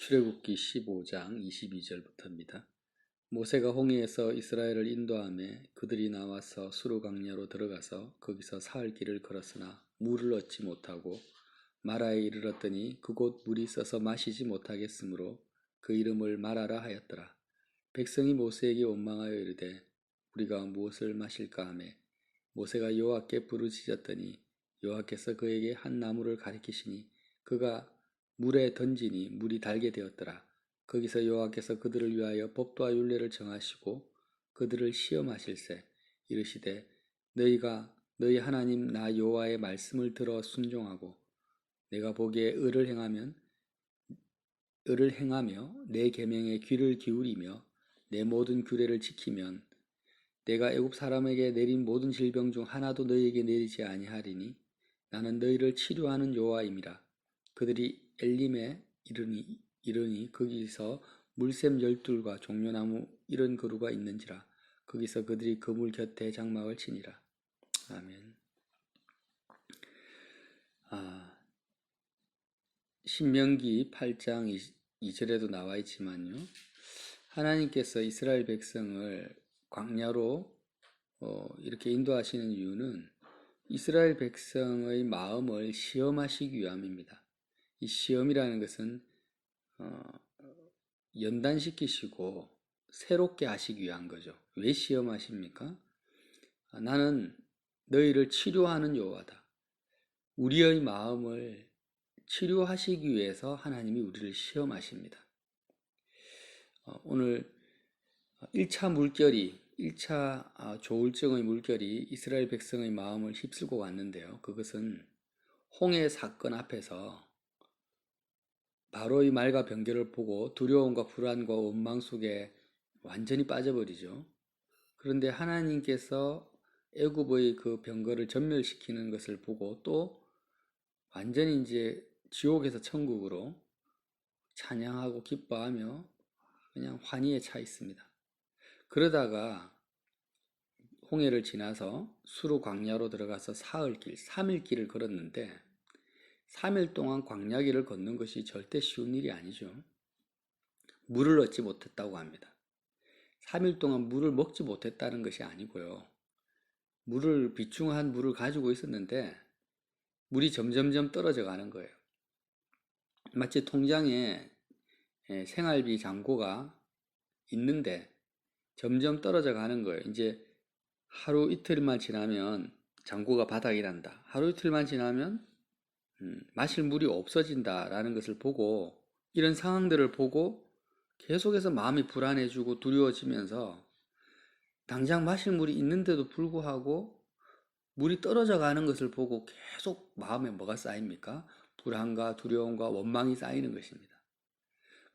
출애굽기 15장 22절부터입니다. 모세가 홍해에서 이스라엘을 인도하며 그들이 나와서 수르 광야로 들어가서 거기서 사흘 길을 걸었으나 물을 얻지 못하고 마라에 이르렀더니 그곳 물이 써서 마시지 못하겠으므로 그 이름을 마라라 하였더라. 백성이 모세에게 원망하여 이르되 우리가 무엇을 마실까 하며 모세가 여호와께 부르짖었더니 여호와께서 그에게 한 나무를 가리키시니 그가 물에 던지니 물이 달게 되었더라. 거기서 여호와께서 그들을 위하여 법도와 율례를 정하시고 그들을 시험하실세 이르시되 너희가 너희 하나님 나 여호와의 말씀을 들어 순종하고 내가 보기에 의를 행하며 내 계명에 귀를 기울이며 내 모든 규례를 지키면 내가 애굽 사람에게 내린 모든 질병 중 하나도 너희에게 내리지 아니하리니 나는 너희를 치료하는 여호와임이라. 그들이 엘림에 이르니 거기서 물샘 12과 종려나무 이런 그루가 있는지라. 거기서 그들이 그물 곁에 장막을 치니라. 아멘. 신명기 8장 2절에도 나와 있지만요. 하나님께서 이스라엘 백성을 광야로 이렇게 인도하시는 이유는 이스라엘 백성의 마음을 시험하시기 위함입니다. 이 시험이라는 것은 연단시키시고 새롭게 하시기 위한 거죠. 왜 시험하십니까? 나는 너희를 치료하는 여호와다. 우리의 마음을 치료하시기 위해서 하나님이 우리를 시험하십니다. 오늘 1차 조울증의 물결이 이스라엘 백성의 마음을 휩쓸고 왔는데요. 그것은 홍해 사건 앞에서 바로의 말과 변결을 보고 두려움과 불안과 원망 속에 완전히 빠져버리죠. 그런데 하나님께서 애굽의 그 병거를 전멸시키는 것을 보고 또 완전히 이제 지옥에서 천국으로 찬양하고 기뻐하며 그냥 환희에 차 있습니다. 그러다가 홍해를 지나서 수르 광야로 들어가서 사흘 길, 3일 길을 걸었는데 3일 동안 광야길을 걷는 것이 절대 쉬운 일이 아니죠. 물을 얻지 못했다고 합니다. 3일 동안 물을 먹지 못했다는 것이 아니고요. 비충한 물을 가지고 있었는데 물이 점점점 떨어져 가는 거예요. 마치 통장에 생활비 잔고가 있는데 점점 떨어져 가는 거예요. 이제 하루 이틀만 지나면 잔고가 바닥이 난다. 하루 이틀만 지나면 마실 물이 없어진다라는 것을 보고 이런 상황들을 보고 계속해서 마음이 불안해지고 두려워지면서 당장 마실 물이 있는데도 불구하고 물이 떨어져 가는 것을 보고 계속 마음에 뭐가 쌓입니까? 불안과 두려움과 원망이 쌓이는 것입니다.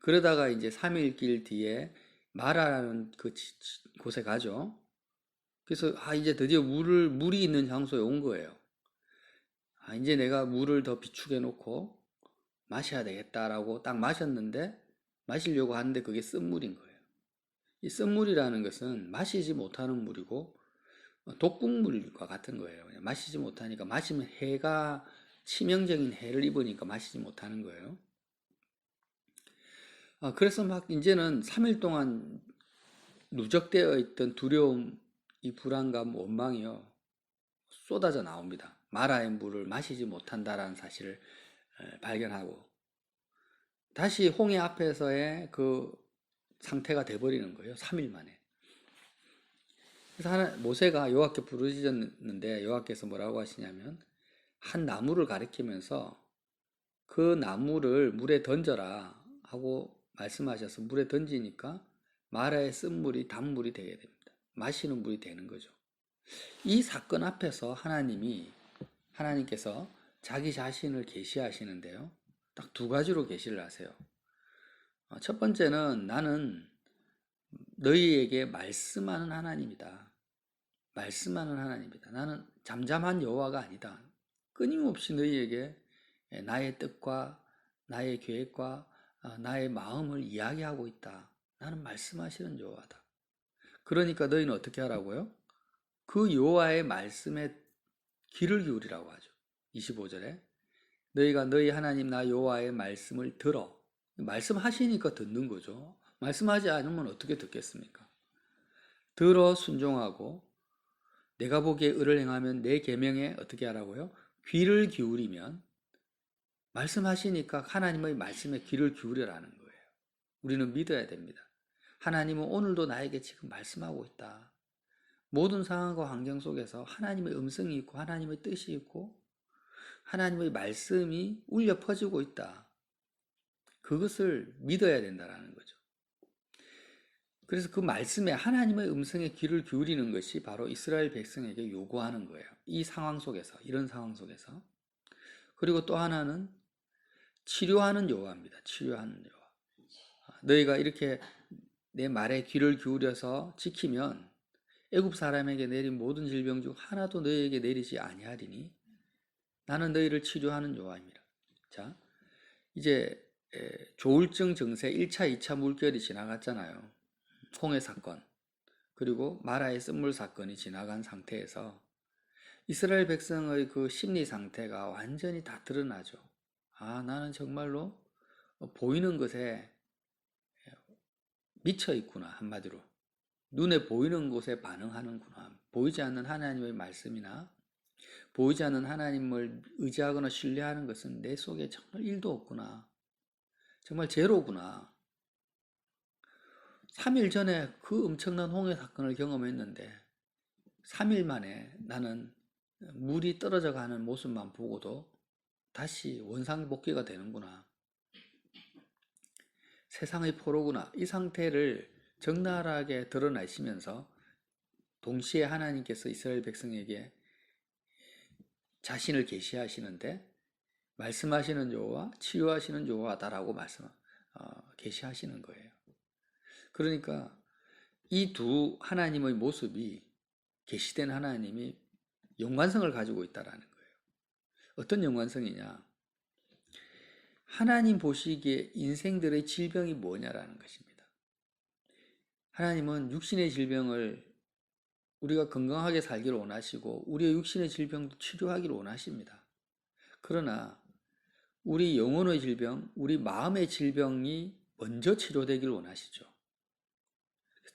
그러다가 이제 3일 길 뒤에 마라라는 그 곳에 가죠. 그래서 이제 드디어 물이 있는 장소에 온 거예요. 이제 내가 물을 더 비축해 놓고 마셔야 되겠다라고 딱 마셨는데 마시려고 하는데 그게 쓴물인 거예요. 이 쓴물이라는 것은 마시지 못하는 물이고 독극물과 같은 거예요. 마시지 못하니까 마시면 치명적인 해를 입으니까 마시지 못하는 거예요. 그래서 막 이제는 3일 동안 누적되어 있던 두려움, 이 불안감, 원망이요 쏟아져 나옵니다. 마라의 물을 마시지 못한다라는 사실을 발견하고 다시 홍해 앞에서의 그 상태가 돼버리는 거예요. 3일 만에. 그래서 모세가 여호와께 부르짖었는데 여호와께서 뭐라고 하시냐면 한 나무를 가리키면서 그 나무를 물에 던져라 하고 말씀하셔서 물에 던지니까 마라의 쓴물이 단물이 되게 됩니다. 마시는 물이 되는 거죠. 이 사건 앞에서 하나님께서 자기 자신을 계시하시는데요. 딱 두 가지로 계시를 하세요. 첫 번째는 나는 너희에게 말씀하는 하나님이다. 말씀하는 하나님이다. 나는 잠잠한 여호와가 아니다. 끊임없이 너희에게 나의 뜻과 나의 계획과 나의 마음을 이야기하고 있다. 나는 말씀하시는 여호와다. 그러니까 너희는 어떻게 하라고요? 그 여호와의 말씀에 귀를 기울이라고 하죠. 25절에 너희가 너희 하나님 나 여호와의 말씀을 들어 말씀하시니까 듣는 거죠. 말씀하지 않으면 어떻게 듣겠습니까? 들어 순종하고 내가 보기에 의를 행하면 내 계명에 어떻게 하라고요? 귀를 기울이면, 말씀하시니까 하나님의 말씀에 귀를 기울여라는 거예요. 우리는 믿어야 됩니다. 하나님은 오늘도 나에게 지금 말씀하고 있다. 모든 상황과 환경 속에서 하나님의 음성이 있고 하나님의 뜻이 있고 하나님의 말씀이 울려 퍼지고 있다. 그것을 믿어야 된다는 거죠. 그래서 그 말씀에, 하나님의 음성에 귀를 기울이는 것이 바로 이스라엘 백성에게 요구하는 거예요. 이 상황 속에서, 이런 상황 속에서. 그리고 또 하나는 치료하는 요구입니다. 치료하는 요구. 너희가 이렇게 내 말에 귀를 기울여서 지키면 애굽 사람에게 내린 모든 질병 중 하나도 너희에게 내리지 아니하리니 나는 너희를 치료하는 요한이라. 자, 이제 조울증 증세 1차, 2차 물결이 지나갔잖아요. 홍해 사건, 그리고 마라의 쓴물 사건이 지나간 상태에서 이스라엘 백성의 그 심리 상태가 완전히 다 드러나죠. 아, 나는 정말로 보이는 것에 미쳐 있구나. 한마디로 눈에 보이는 곳에 반응하는구나. 보이지 않는 하나님의 말씀이나 보이지 않는 하나님을 의지하거나 신뢰하는 것은 내 속에 정말 1도 없구나. 정말 제로구나. 3일 전에 그 엄청난 홍해 사건을 경험했는데 3일 만에 나는 물이 떨어져 가는 모습만 보고도 다시 원상복귀가 되는구나. 세상의 포로구나. 이 상태를 적나라하게 드러내시면서 동시에 하나님께서 이스라엘 백성에게 자신을 계시하시는데, 말씀하시는 여호와, 치유하시는 여호와다라고 계시하시는 거예요. 그러니까 이 두 하나님의 모습이, 계시된 하나님이 연관성을 가지고 있다라는 거예요. 어떤 연관성이냐? 하나님 보시기에 인생들의 질병이 뭐냐라는 것입니다. 하나님은 육신의 질병을, 우리가 건강하게 살기를 원하시고 우리의 육신의 질병도 치료하기를 원하십니다. 그러나 우리 영혼의 질병, 우리 마음의 질병이 먼저 치료되기를 원하시죠.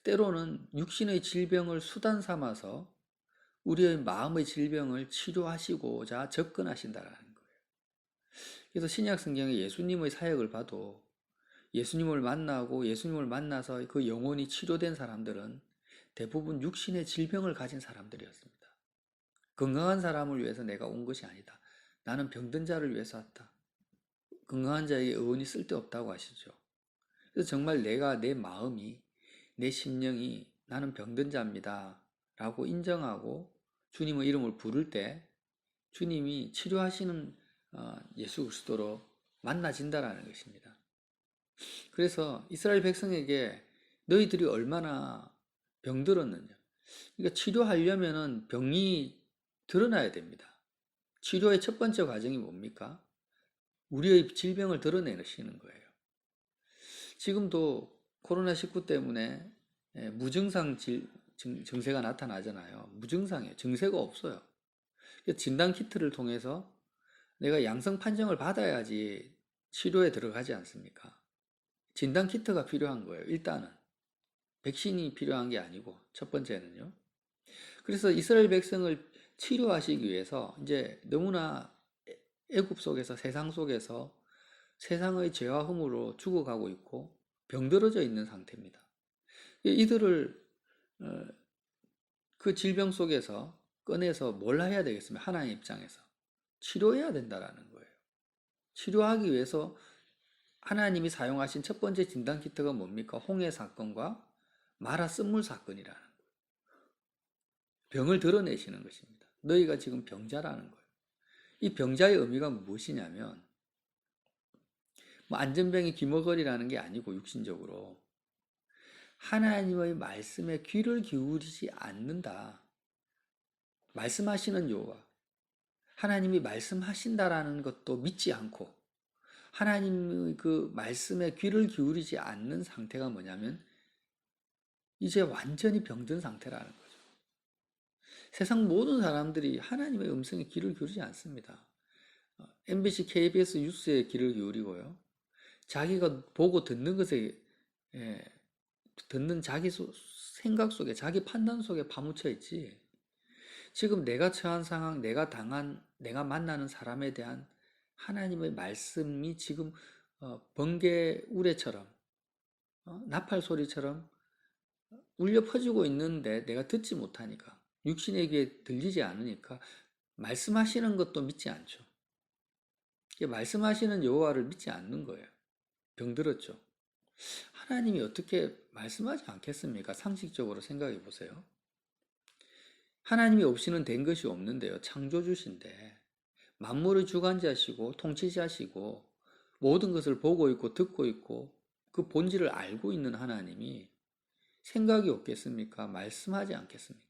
때로는 육신의 질병을 수단 삼아서 우리의 마음의 질병을 치료하시고자 접근하신다는 거예요. 그래서 신약 성경에 예수님의 사역을 봐도 예수님을 만나고 예수님을 만나서 그 영혼이 치료된 사람들은 대부분 육신의 질병을 가진 사람들이었습니다. 건강한 사람을 위해서 내가 온 것이 아니다. 나는 병든 자를 위해서 왔다. 건강한 자에게 의원이 쓸데없다고 하시죠. 그래서 정말 내 마음이, 내 심령이 나는 병든 자입니다 라고 인정하고 주님의 이름을 부를 때 주님이 치료하시는 예수 그리스도로 만나진다라는 것입니다. 그래서 이스라엘 백성에게 너희들이 얼마나 병들었느냐. 그러니까 치료하려면 병이 드러나야 됩니다. 치료의 첫 번째 과정이 뭡니까? 우리의 질병을 드러내시는 거예요. 지금도 코로나19 때문에 무증상 증세가 나타나잖아요. 무증상이에요. 증세가 없어요. 진단 키트를 통해서 내가 양성 판정을 받아야지 치료에 들어가지 않습니까? 진단 키트가 필요한 거예요. 일단은 백신이 필요한 게 아니고, 첫 번째는요. 그래서 이스라엘 백성을 치료하시기 위해서 이제 너무나 애굽 속에서, 세상 속에서 세상의 죄와 흠으로 죽어가고 있고 병들어져 있는 상태입니다. 이들을 그 질병 속에서 꺼내서 뭘 해야 되겠습니까? 하나님 입장에서 치료해야 된다라는 거예요. 치료하기 위해서 하나님이 사용하신 첫 번째 진단 키트가 뭡니까? 홍해 사건과 마라 쓴물 사건이라는 거예요. 병을 드러내시는 것입니다. 너희가 지금 병자라는 거예요. 이 병자의 의미가 무엇이냐면, 안전병이 귀머거리라는 게 아니고, 육신적으로 하나님의 말씀에 귀를 기울이지 않는다. 말씀하시는 여호와, 하나님이 말씀하신다라는 것도 믿지 않고 하나님의 그 말씀에 귀를 기울이지 않는 상태가 뭐냐면 이제 완전히 병든 상태라는 거죠. 세상 모든 사람들이 하나님의 음성에 귀를 기울이지 않습니다. MBC, KBS 뉴스에 귀를 기울이고요. 자기가 보고 듣는 것에 듣는 자기 생각 속에 자기 판단 속에 파묻혀 있지. 지금 내가 처한 상황, 내가 만나는 사람에 대한 하나님의 말씀이 지금 번개 우레처럼 나팔 소리처럼 울려 퍼지고 있는데 내가 듣지 못하니까 육신의 귀에 들리지 않으니까 말씀하시는 것도 믿지 않죠. 말씀하시는 여호와를 믿지 않는 거예요. 병들었죠. 하나님이 어떻게 말씀하지 않겠습니까? 상식적으로 생각해 보세요. 하나님이 없이는 된 것이 없는데요. 창조주신데 만물의 주관자시고 통치자시고 모든 것을 보고 있고 듣고 있고 그 본질을 알고 있는 하나님이 생각이 없겠습니까? 말씀하지 않겠습니까?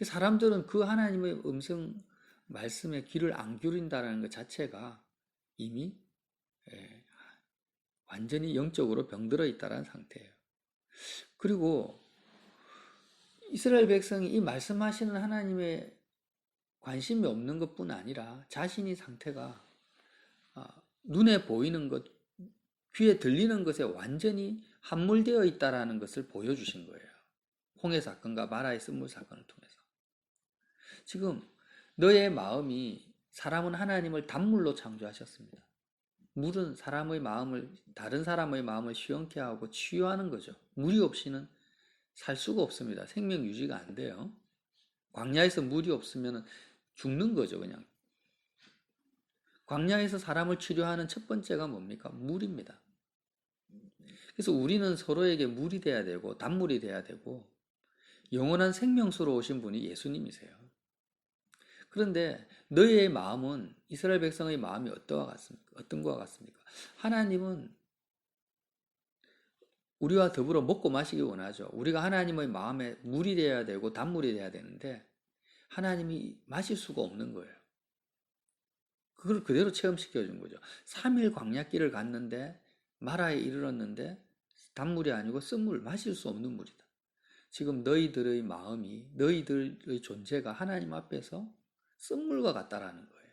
사람들은 그 하나님의 음성 말씀에 귀를 안 기울인다는 것 자체가 이미 완전히 영적으로 병들어 있다는 상태예요. 그리고 이스라엘 백성이 이 말씀하시는 하나님의 관심이 없는 것뿐 아니라 자신이 상태가 눈에 보이는 것, 귀에 들리는 것에 완전히 함몰되어 있다는 것을 보여주신 거예요. 홍해 사건과 마라의 쓴물 사건을 통해서. 지금 너의 마음이 사람은 하나님을 단물로 창조하셨습니다. 물은 다른 사람의 마음을 시원케 하고 치유하는 거죠. 물이 없이는 살 수가 없습니다. 생명 유지가 안 돼요. 광야에서 물이 없으면 죽는 거죠, 그냥. 광야에서 사람을 치료하는 첫 번째가 뭡니까? 물입니다. 그래서 우리는 서로에게 물이 돼야 되고, 단물이 돼야 되고, 영원한 생명수로 오신 분이 예수님이세요. 그런데 너희의 마음은 이스라엘 백성의 마음이 어떤 것과 같습니까? 하나님은 우리와 더불어 먹고 마시기 원하죠. 우리가 하나님의 마음에 물이 돼야 되고 단물이 돼야 되는데 하나님이 마실 수가 없는 거예요. 그걸 그대로 체험시켜 준 거죠. 3일 광야길을 갔는데 마라에 이르렀는데 단물이 아니고 쓴물, 마실 수 없는 물이다. 지금 너희들의 마음이, 너희들의 존재가 하나님 앞에서 쓴물과 같다라는 거예요.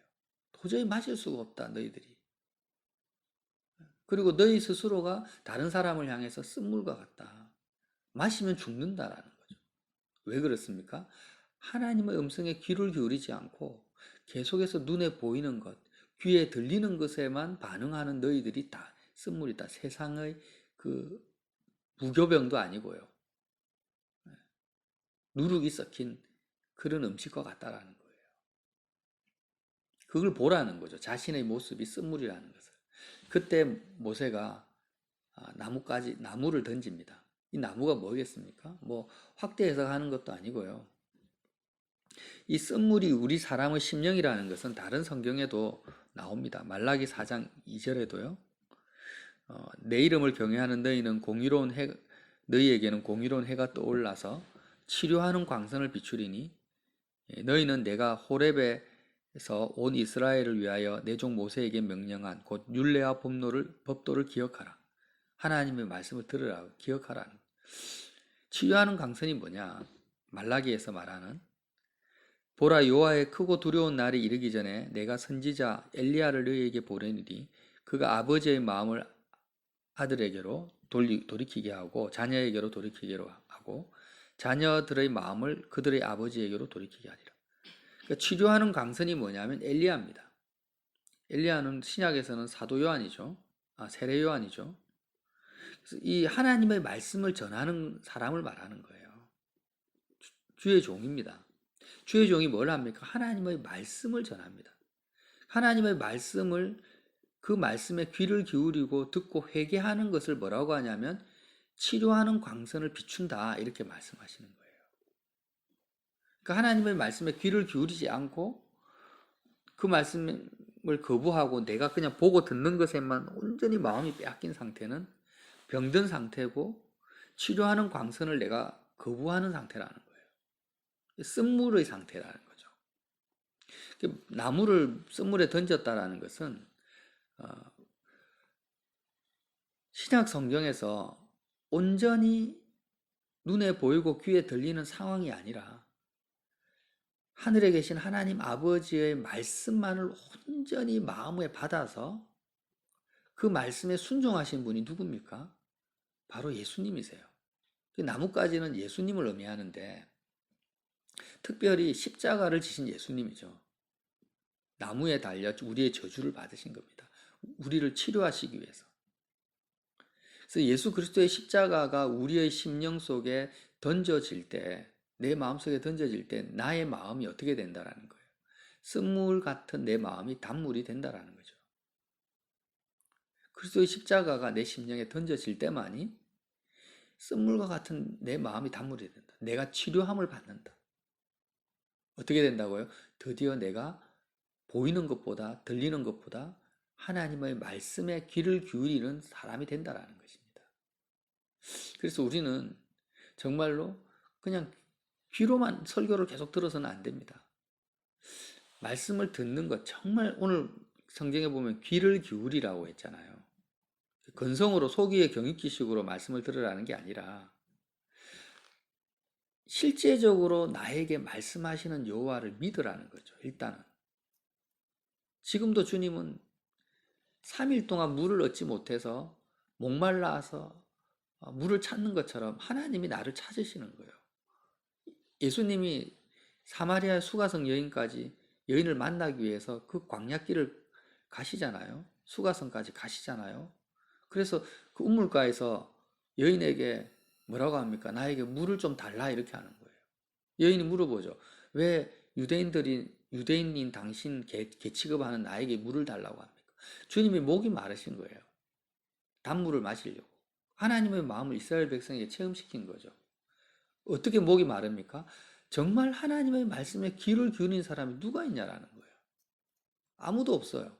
도저히 마실 수가 없다, 너희들이. 그리고 너희 스스로가 다른 사람을 향해서 쓴물과 같다. 마시면 죽는다라는 거죠. 왜 그렇습니까? 하나님의 음성에 귀를 기울이지 않고 계속해서 눈에 보이는 것, 귀에 들리는 것에만 반응하는 너희들이 다 쓴물이다. 세상의 그 무교병도 아니고요. 누룩이 섞인 그런 음식과 같다라는 거예요. 그걸 보라는 거죠. 자신의 모습이 쓴물이라는 것을. 그때 모세가 나무를 던집니다. 이 나무가 뭐겠습니까? 뭐 확대 해석하는 것도 아니고요. 이 쓴물이 우리 사람의 심령이라는 것은 다른 성경에도 나옵니다. 말라기 4장 2절에도요. 내 이름을 경외하는 너희에게는 공의로운 해가 떠올라서 치료하는 광선을 비추리니 너희는 내가 호렙에서 온 이스라엘을 위하여 내 종 모세에게 명령한 곧 율례와 법도를 기억하라. 하나님의 말씀을 들으라. 기억하라. 치유하는 광선이 뭐냐? 말라기에서 말하는 보라 여호와의 크고 두려운 날이 이르기 전에 내가 선지자 엘리야를 너희에게 보내리니 그가 아버지의 마음을 아들에게로 돌이키게 하고 자녀에게로 돌이키게 하고 자녀들의 마음을 그들의 아버지에게로 돌이키게 하리라. 그러니까 치료하는 광선이 뭐냐면 엘리야입니다. 엘리야는 신약에서는 사도 요한이죠. 세례 요한이죠. 그래서 이 하나님의 말씀을 전하는 사람을 말하는 거예요. 주의 종입니다. 주의 종이 뭘 합니까? 하나님의 말씀을 전합니다. 하나님의 말씀을 그 말씀에 귀를 기울이고 듣고 회개하는 것을 뭐라고 하냐면 치료하는 광선을 비춘다 이렇게 말씀하시는 거예요. 그러니까 하나님의 말씀에 귀를 기울이지 않고 그 말씀을 거부하고 내가 그냥 보고 듣는 것에만 온전히 마음이 빼앗긴 상태는 병든 상태고 치료하는 광선을 내가 거부하는 상태라는 거예요. 쓴물의 상태라는 거죠. 나무를 쓴물에 던졌다라는 것은 신약 성경에서 온전히 눈에 보이고 귀에 들리는 상황이 아니라 하늘에 계신 하나님 아버지의 말씀만을 온전히 마음에 받아서 그 말씀에 순종하신 분이 누굽니까? 바로 예수님이세요. 나뭇가지는 예수님을 의미하는데 특별히 십자가를 지신 예수님이죠. 나무에 달려 우리의 저주를 받으신 겁니다. 우리를 치료하시기 위해서. 그래서 예수 그리스도의 십자가가 우리의 심령 속에 던져질 때, 내 마음속에 던져질 때 나의 마음이 어떻게 된다라는 거예요. 쓴물 같은 내 마음이 단물이 된다라는 거죠. 그리스도의 십자가가 내 심령에 던져질 때만이 쓴물과 같은 내 마음이 단물이 된다. 내가 치료함을 받는다. 어떻게 된다고요? 드디어 내가 보이는 것보다 들리는 것보다 하나님의 말씀에 귀를 기울이는 사람이 된다라는 것입니다. 그래서 우리는 정말로 그냥 귀로만 설교를 계속 들어서는 안 됩니다. 말씀을 듣는 것, 정말 오늘 성경에 보면 귀를 기울이라고 했잖아요. 건성으로 소기의 경읽기식으로 말씀을 들으라는 게 아니라 실제적으로 나에게 말씀하시는 여호와를 믿으라는 거죠. 일단은 지금도 주님은 3일 동안 물을 얻지 못해서 목말라서 물을 찾는 것처럼 하나님이 나를 찾으시는 거예요. 예수님이 사마리아 수가성 여인까지 여인을 만나기 위해서 그 광야길을 가시잖아요. 수가성까지 가시잖아요. 그래서 그 우물가에서 여인에게 뭐라고 합니까? 나에게 물을 좀 달라 이렇게 하는 거예요. 여인이 물어보죠. 왜 유대인인 당신 개 취급하는 나에게 물을 달라고 합니까? 주님이 목이 마르신 거예요. 단물을 마시려고. 하나님의 마음을 이스라엘 백성에게 체험시킨 거죠. 어떻게 목이 마릅니까? 정말 하나님의 말씀에 귀를 기울인 사람이 누가 있냐라는 거예요. 아무도 없어요.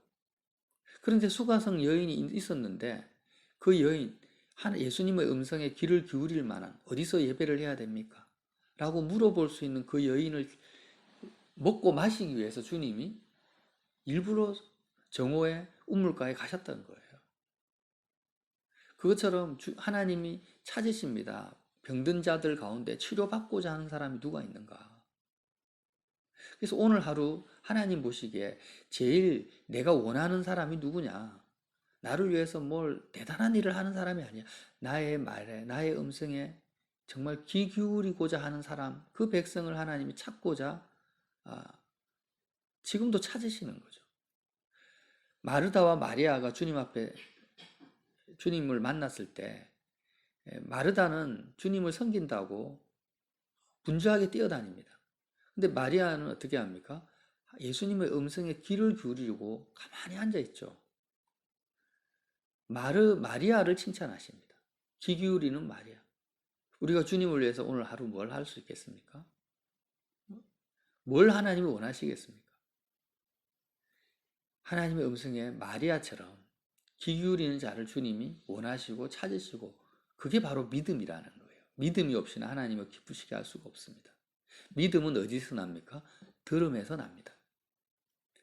그런데 수가성 여인이 있었는데 그 여인, 예수님의 음성에 귀를 기울일 만한 어디서 예배를 해야 됩니까? 라고 물어볼 수 있는 그 여인을 먹고 마시기 위해서 주님이 일부러 정오에 우물가에 가셨다는 거예요. 그것처럼 하나님이 찾으십니다. 병든 자들 가운데 치료받고자 하는 사람이 누가 있는가? 그래서 오늘 하루 하나님 보시기에 제일 내가 원하는 사람이 누구냐? 나를 위해서 뭘 대단한 일을 하는 사람이 아니야. 나의 말에, 나의 음성에 정말 귀 기울이고자 하는 사람, 그 백성을 하나님이 찾고자 지금도 찾으시는 거죠. 마르다와 마리아가 주님 앞에 주님을 만났을 때 마르다는 주님을 섬긴다고 분주하게 뛰어다닙니다. 근데 마리아는 어떻게 합니까? 예수님의 음성에 귀를 기울이고 가만히 앉아 있죠. 마리아를 칭찬하십니다. 귀 기울이는 마리아. 우리가 주님을 위해서 오늘 하루 뭘 할 수 있겠습니까? 뭘 하나님이 원하시겠습니까? 하나님의 음성에 마리아처럼 귀 기울이는 자를 주님이 원하시고 찾으시고 그게 바로 믿음이라는 거예요. 믿음이 없이는 하나님을 기쁘시게 할 수가 없습니다. 믿음은 어디서 납니까? 들음에서 납니다.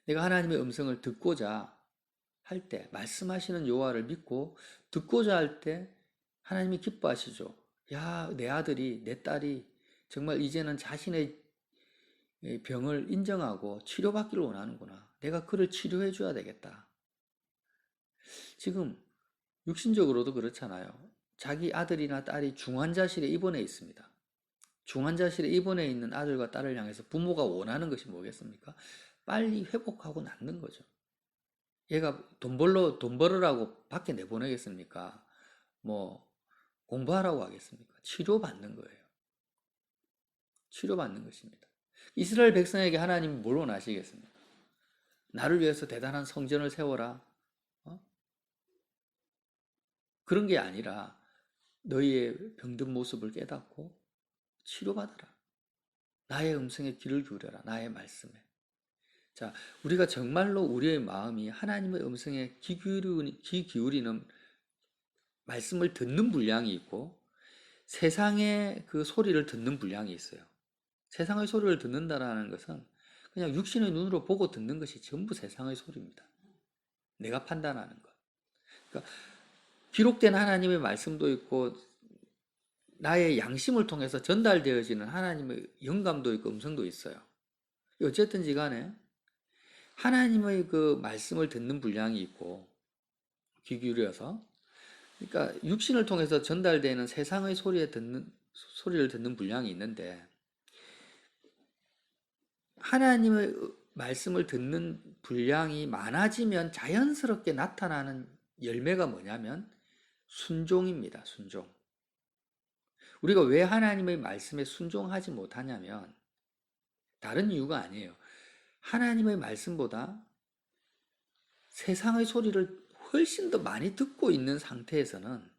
내가 하나님의 음성을 듣고자 할 때, 말씀하시는 여호와를 믿고 듣고자 할 때 하나님이 기뻐하시죠. 야, 내 아들이, 내 딸이 정말 이제는 자신의 병을 인정하고 치료받기를 원하는구나. 내가 그를 치료해 줘야 되겠다. 지금 육신적으로도 그렇잖아요. 자기 아들이나 딸이 중환자실에 입원해 있습니다. 중환자실에 입원해 있는 아들과 딸을 향해서 부모가 원하는 것이 뭐겠습니까? 빨리 회복하고 낫는 거죠. 얘가 돈 벌으라고 밖에 내보내겠습니까? 뭐 공부하라고 하겠습니까? 치료받는 거예요. 치료받는 것입니다. 이스라엘 백성에게 하나님이 뭘 원하시겠습니까? 나를 위해서 대단한 성전을 세워라. 그런 게 아니라 너희의 병든 모습을 깨닫고 치료받아라. 나의 음성에 귀를 기울여라. 나의 말씀에. 자, 우리가 정말로 우리의 마음이 하나님의 음성에 귀 기울이는 말씀을 듣는 분량이 있고 세상의 그 소리를 듣는 분량이 있어요. 세상의 소리를 듣는다라는 것은 그냥 육신의 눈으로 보고 듣는 것이 전부 세상의 소리입니다. 내가 판단하는 것. 그러니까 기록된 하나님의 말씀도 있고 나의 양심을 통해서 전달되어지는 하나님의 영감도 있고 음성도 있어요. 어쨌든지 간에 하나님의 그 말씀을 듣는 분량이 있고 귀 기울여서. 그러니까 육신을 통해서 전달되는 세상의 소리를 듣는 분량이 있는데 하나님의 말씀을 듣는 분량이 많아지면 자연스럽게 나타나는 열매가 뭐냐면 순종입니다. 순종. 우리가 왜 하나님의 말씀에 순종하지 못하냐면 다른 이유가 아니에요. 하나님의 말씀보다 세상의 소리를 훨씬 더 많이 듣고 있는 상태에서는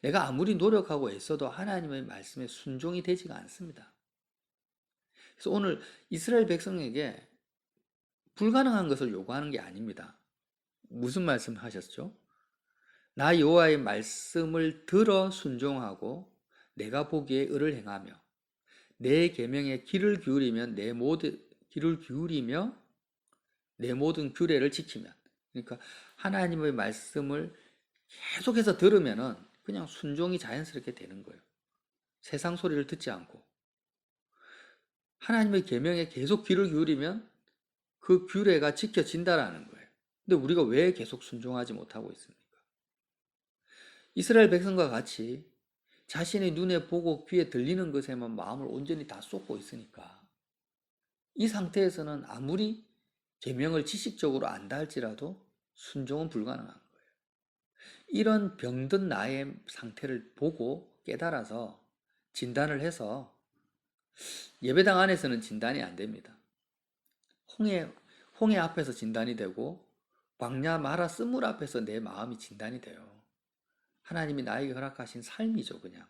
내가 아무리 노력하고 애써도 하나님의 말씀에 순종이 되지가 않습니다. 그래서 오늘 이스라엘 백성에게 불가능한 것을 요구하는 게 아닙니다. 무슨 말씀 하셨죠? 나 여호와의 말씀을 들어 순종하고 내가 보기에 의를 행하며 내 계명에 귀를 기울이며 내 모든 규례를 지키면. 그러니까 하나님의 말씀을 계속해서 들으면은 그냥 순종이 자연스럽게 되는 거예요. 세상 소리를 듣지 않고 하나님의 계명에 계속 귀를 기울이면 그 규례가 지켜진다라는 거예요. 근데 우리가 왜 계속 순종하지 못하고 있습니까? 이스라엘 백성과 같이 자신의 눈에 보고 귀에 들리는 것에만 마음을 온전히 다 쏟고 있으니까 이 상태에서는 아무리 계명을 지식적으로 안다 할지라도 순종은 불가능한 거예요. 이런 병든 나의 상태를 보고 깨달아서 진단을 해서 예배당 안에서는 진단이 안 됩니다. 홍해 앞에서 진단이 되고 광야 마라 쓴물 앞에서 내 마음이 진단이 돼요. 하나님이 나에게 허락하신 삶이죠, 그냥.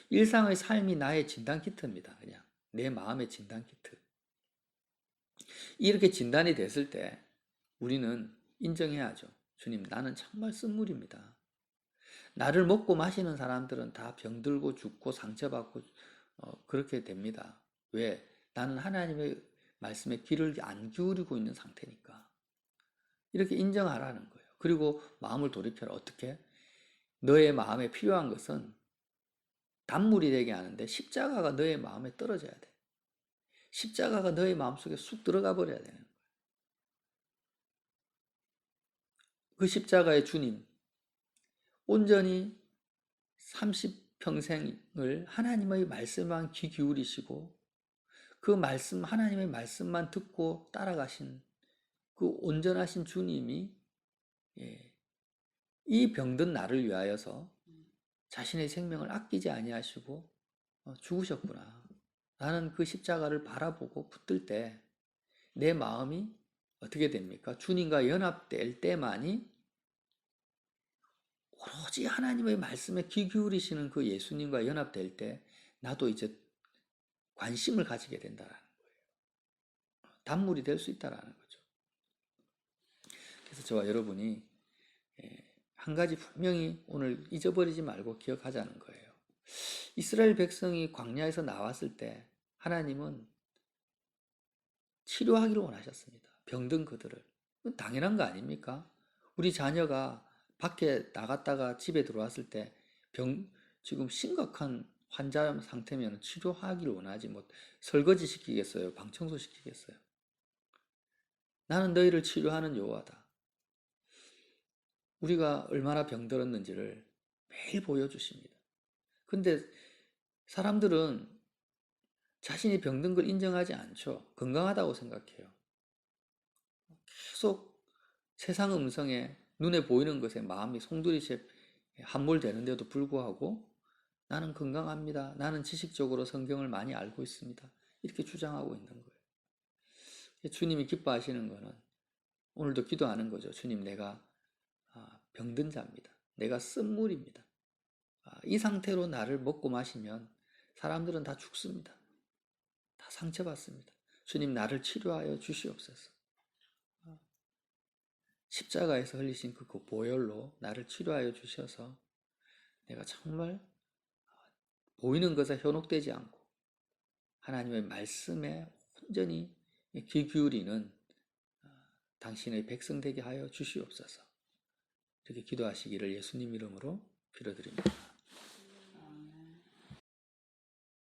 일상의 삶이 나의 진단 키트입니다, 그냥. 내 마음의 진단 키트. 이렇게 진단이 됐을 때 우리는 인정해야죠. 주님, 나는 정말 쓴물입니다. 나를 먹고 마시는 사람들은 다 병들고 죽고 상처받고 그렇게 됩니다. 왜? 나는 하나님의 말씀에 귀를 안 기울이고 있는 상태니까. 이렇게 인정하라는 거예요. 그리고 마음을 돌이켜라. 어떻게? 너의 마음에 필요한 것은 단물이 되게 하는데 십자가가 너의 마음에 떨어져야 돼. 십자가가 너의 마음속에 쑥 들어가 버려야 되는 거예요. 그 십자가의 주님, 온전히 30평생을 하나님의 말씀만 귀 기울이시고 그 말씀, 하나님의 말씀만 듣고 따라가신 그 온전하신 주님이 이 병든 나를 위하여서 자신의 생명을 아끼지 아니하시고 죽으셨구나. 나는 그 십자가를 바라보고 붙들 때 내 마음이 어떻게 됩니까? 주님과 연합될 때만이 오로지 하나님의 말씀에 귀 기울이시는 그 예수님과 연합될 때 나도 이제 관심을 가지게 된다는 거예요. 단물이 될 수 있다는 거죠. 그래서 저와 여러분이 한 가지 분명히 오늘 잊어버리지 말고 기억하자는 거예요. 이스라엘 백성이 광야에서 나왔을 때 하나님은 치료하기를 원하셨습니다. 병든 그들을. 당연한 거 아닙니까? 우리 자녀가 밖에 나갔다가 집에 들어왔을 때 지금 심각한 환자 상태면 치료하기를 원하지 뭐 설거지 시키겠어요? 방 청소 시키겠어요? 나는 너희를 치료하는 여호와다. 우리가 얼마나 병들었는지를 매일 보여주십니다. 근데 사람들은 자신이 병든 걸 인정하지 않죠. 건강하다고 생각해요. 계속 세상 음성에 눈에 보이는 것에 마음이 송두리째 함몰되는데도 불구하고 나는 건강합니다. 나는 지식적으로 성경을 많이 알고 있습니다. 이렇게 주장하고 있는 거예요. 주님이 기뻐하시는 거는 오늘도 기도하는 거죠. 주님, 내가 병든 자입니다. 내가 쓴물입니다. 이 상태로 나를 먹고 마시면 사람들은 다 죽습니다. 다 상처받습니다. 주님, 나를 치료하여 주시옵소서. 십자가에서 흘리신 그 보혈로 나를 치료하여 주셔서 내가 정말 보이는 것에 현혹되지 않고 하나님의 말씀에 온전히 귀 기울이는 당신의 백성 되게 하여 주시옵소서. 이렇게 기도하시기를 예수님 이름으로 빌어드립니다.